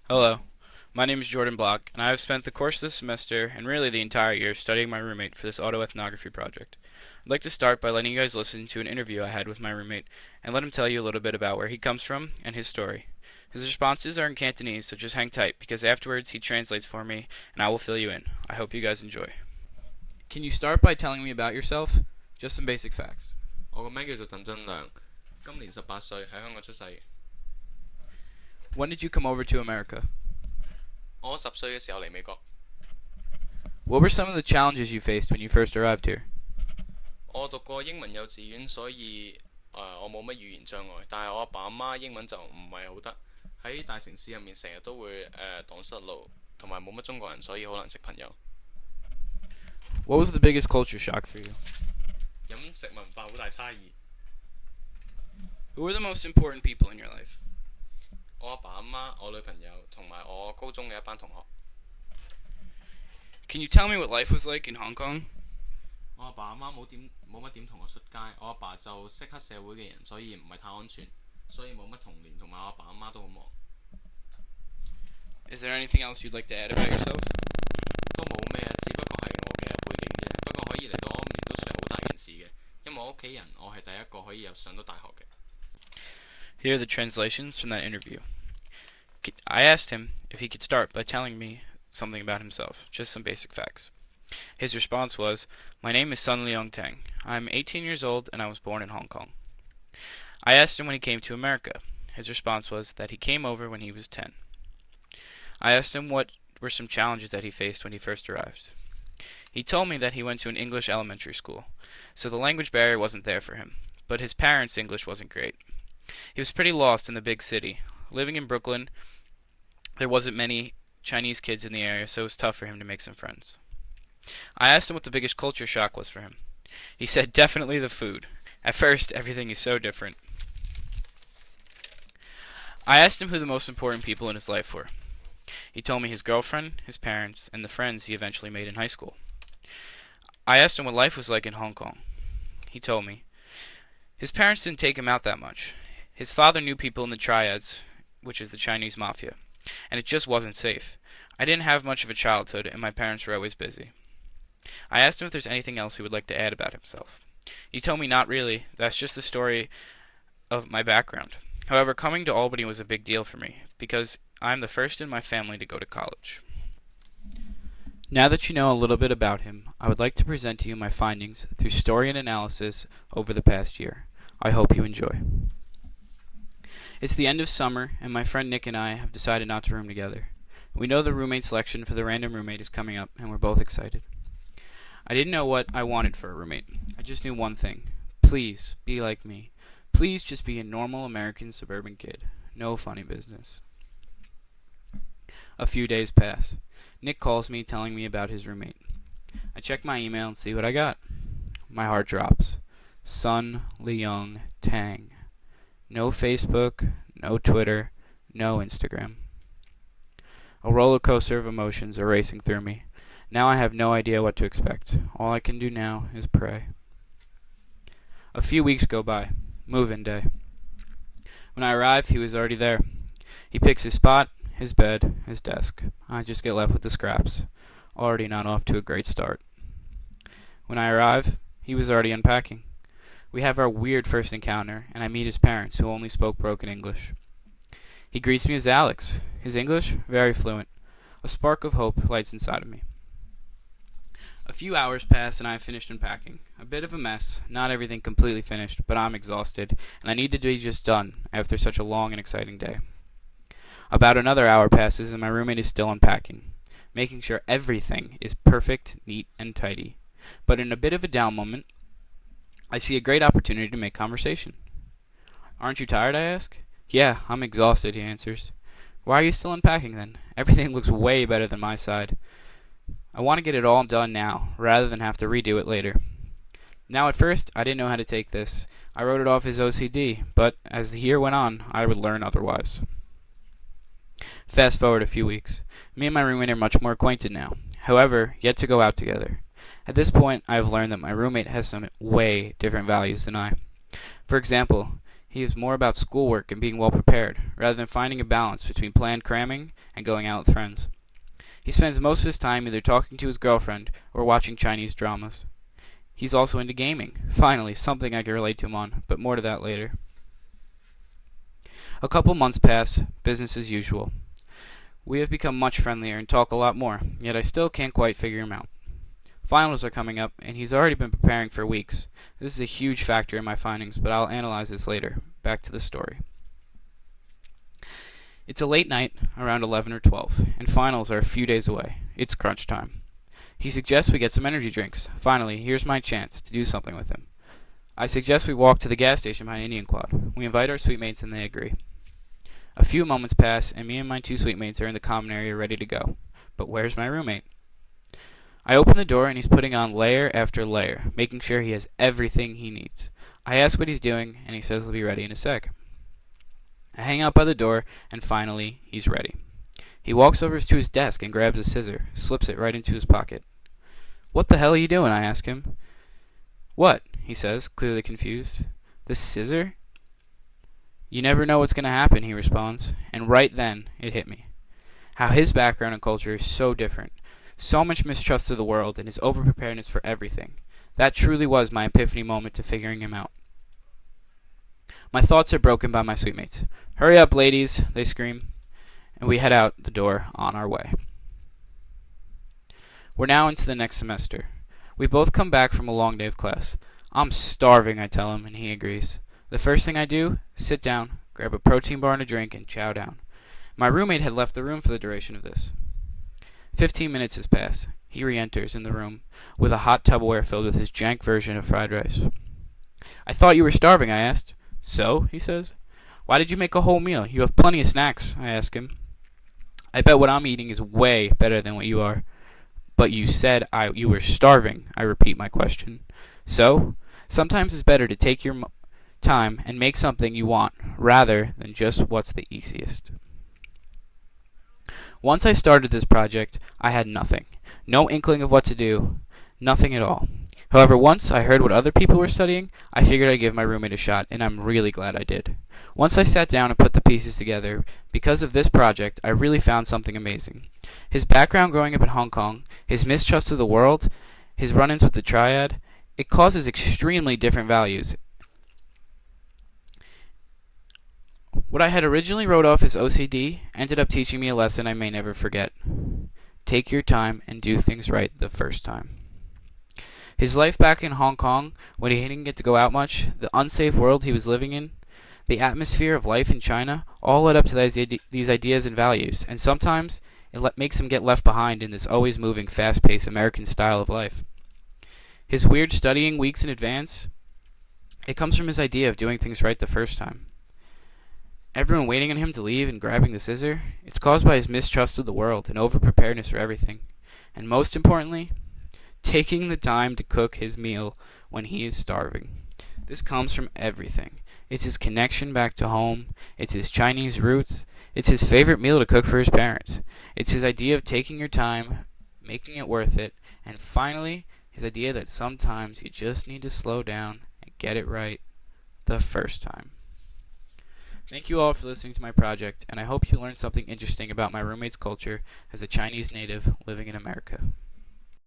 Hello, my name is Jordan Block, and I have spent the course of this semester and really the entire year studying my roommate for this auto-ethnography project. I'd like to start by letting you guys listen to an interview I had with my roommate and let him tell you a little bit about where he comes from and his story. His responses are in Cantonese, so just hang tight because afterwards he translates for me and I will fill you in. I hope you guys enjoy. Can you start by telling me about yourself? Just some basic facts. 我個名叫做鄧俊良，今年18歲，喺香港出世。When did you come over to America? 我10歲嘅時候嚟美國，What were some of the challenges you faced when you first arrived here? 我讀過英文幼稚園，所以我冇乜語言障礙，但係我阿爸阿媽英文就唔係好得。喺大城市入面成日都會蕩失路，同埋冇乜中國人，所以好難識朋友。What was the biggest culture shock for you? 飲食文化好大差異。Who were the most important people in your life? 我阿爸阿媽、我女朋友同埋我高中嘅一班同學。Can you tell me what life was like in Hong Kong? 我阿爸阿媽冇乜點同我出街，我阿爸就識黑社會嘅人，所以唔係太安全，所以冇乜童年，同埋我阿爸阿媽都好忙。Is there anything else you'd like to add about yourself? 都冇咩，只不過係我嘅背景啫。不過可以嚟到澳門都算係好大件事嘅，因為我屋企人我係第一個可以上到大學嘅。Here are the translations from that interview. I asked him if he could start by telling me something about himself, just some basic facts. His response was, "My name is Sun Leong Tang. I'm 18 years old and I was born in Hong Kong." I asked him when he came to America. His response was that he came over when he was 10. I asked him what were some challenges that he faced when he first arrived. He told me that he went to an English elementary school, so the language barrier wasn't there for him, but his parents' English wasn't great. He was pretty lost in the big city. Living in Brooklyn, there wasn't many Chinese kids in the area, so it was tough for him to make some friends. I asked him what the biggest culture shock was for him. He said definitely the food. At first, everything is so different. I asked him who the most important people in his life were. He told me his girlfriend, his parents, and the friends he eventually made in high school. I asked him what life was like in Hong Kong. He told me his parents didn't take him out that much. His father knew people in the triads, which is the Chinese mafia, and it just wasn't safe. I didn't have much of a childhood, and my parents were always busy. I asked him if there's anything else he would like to add about himself. He told me not really. That's just the story of my background. However, coming to Albany was a big deal for me, because I'm the first in my family to go to college. Now that you know a little bit about him, I would like to present to you my findings through story and analysis over the past year. I hope you enjoy. It's the end of summer, and my friend Nick and I have decided not to room together. We know the roommate selection for the random roommate is coming up, and we're both excited. I didn't know what I wanted for a roommate. I just knew one thing. Please, be like me. Please just be a normal American suburban kid. No funny business. A few days pass. Nick calls me telling me about his roommate. I check my email and see what I got. My heart drops. Sun Leong Tang. No Facebook, no Twitter, no Instagram. A roller coaster of emotions are racing through me. Now I have no idea what to expect. All I can do now is pray. A few weeks go by. Move-in day. When I arrive, he was already there. He picks his spot, his bed, his desk. I just get left with the scraps. Already not off to a great start. When I arrive, he was already unpacking. We have our weird first encounter, and I meet his parents, who only spoke broken English. He greets me as Alex. His English, very fluent. A spark of hope lights inside of me. A few hours pass and I have finished unpacking. A bit of a mess, not everything completely finished, but I'm exhausted, and I need to be just done after such a long and exciting day. About another hour passes and my roommate is still unpacking, making sure everything is perfect, neat, and tidy. But in a bit of a down moment, I see a great opportunity to make conversation. "Aren't you tired?" I ask. "Yeah, I'm exhausted," he answers. "Why are you still unpacking then? Everything looks way better than my side. I want to get it all done now, rather than have to redo it later." Now at first, I didn't know how to take this. I wrote it off as OCD, but as the year went on, I would learn otherwise. Fast forward a few weeks. Me and my roommate are much more acquainted now. However, yet to go out together. At this point, I have learned that my roommate has some way different values than I. For example, He is more about schoolwork and being well prepared, rather than finding a balance between planned cramming and going out with friends. He spends most of his time either talking to his girlfriend or watching Chinese dramas. He's also into gaming. Finally, something I can relate to him on, but more to that later. A couple months pass, business as usual. We have become much friendlier and talk a lot more, yet I still can't quite figure him out. Finals are coming up, and he's already been preparing for weeks. This is a huge factor in my findings, but I'll analyze this later. Back to the story. It's a late night, around 11 or 12, and finals are a few days away. It's crunch time. He suggests we get some energy drinks. Finally, here's my chance to do something with him. I suggest we walk to the gas station behind Indian Quad. We invite our suitemates and they agree. A few moments pass, and me and my two suitemates are in the common area ready to go. But where's my roommate? I open the door and he's putting on layer after layer, making sure he has everything he needs. I ask what he's doing, and he says he'll be ready in a sec. I hang out by the door, and finally, he's ready. He walks over to his desk and grabs a scissor, slips it right into his pocket. What the hell are you doing? I ask him. What? He says, clearly confused. The scissor? You never know what's going to happen, he responds. And right then, it hit me. How his background and culture is so different. So much mistrust of the world and his overpreparedness for everything. That truly was my epiphany moment to figuring him out. My thoughts are broken by my suitemates. Hurry up, ladies, they scream. And we head out the door on our way. We're now into the next semester. We both come back from a long day of class. I'm starving, I tell him, and he agrees. The first thing I do, sit down, grab a protein bar and a drink, and chow down. My roommate had left the room for the duration of this. 15 minutes has passed. He re-enters in the room with a hot Tupperware filled with his jank version of fried rice. I thought you were starving, I asked. So, he says. Why did you make a whole meal? You have plenty of snacks, I ask him. I bet what I'm eating is way better than what you are. But you said you were starving, I repeat my question. So, sometimes it's better to take your time and make something you want, rather than just what's the easiest. Once I started this project, I had nothing. No inkling of what to do. Nothing at all. However, once I heard what other people were studying, I figured I'd give my roommate a shot, and I'm really glad I did. Once I sat down and put the pieces together, because of this project, I really found something amazing. His background growing up in Hong Kong, his mistrust of the world, his run-ins with the triad, it causes extremely different values. What I had originally wrote off as OCD ended up teaching me a lesson I may never forget. Take your time and do things right the first time. His life back in Hong Kong, when he didn't get to go out much, the unsafe world he was living in, the atmosphere of life in China, all led up to these ideas and values, and sometimes it makes him get left behind in this always moving, fast-paced American style of life. His weird studying weeks in advance, it comes from his idea of doing things right the first time. Everyone waiting on him to leave and grabbing the scissor, it's caused by his mistrust of the world and over-preparedness for everything. And most importantly, taking the time to cook his meal when he is starving. This comes from everything. It's his connection back to home. It's his Chinese roots. It's his favorite meal to cook for his parents. It's his idea of taking your time, making it worth it. And finally, his idea that sometimes you just need to slow down and get it right the first time. Thank you all for listening to my project, and I hope you learned something interesting about my roommate's culture as a Chinese native living in America.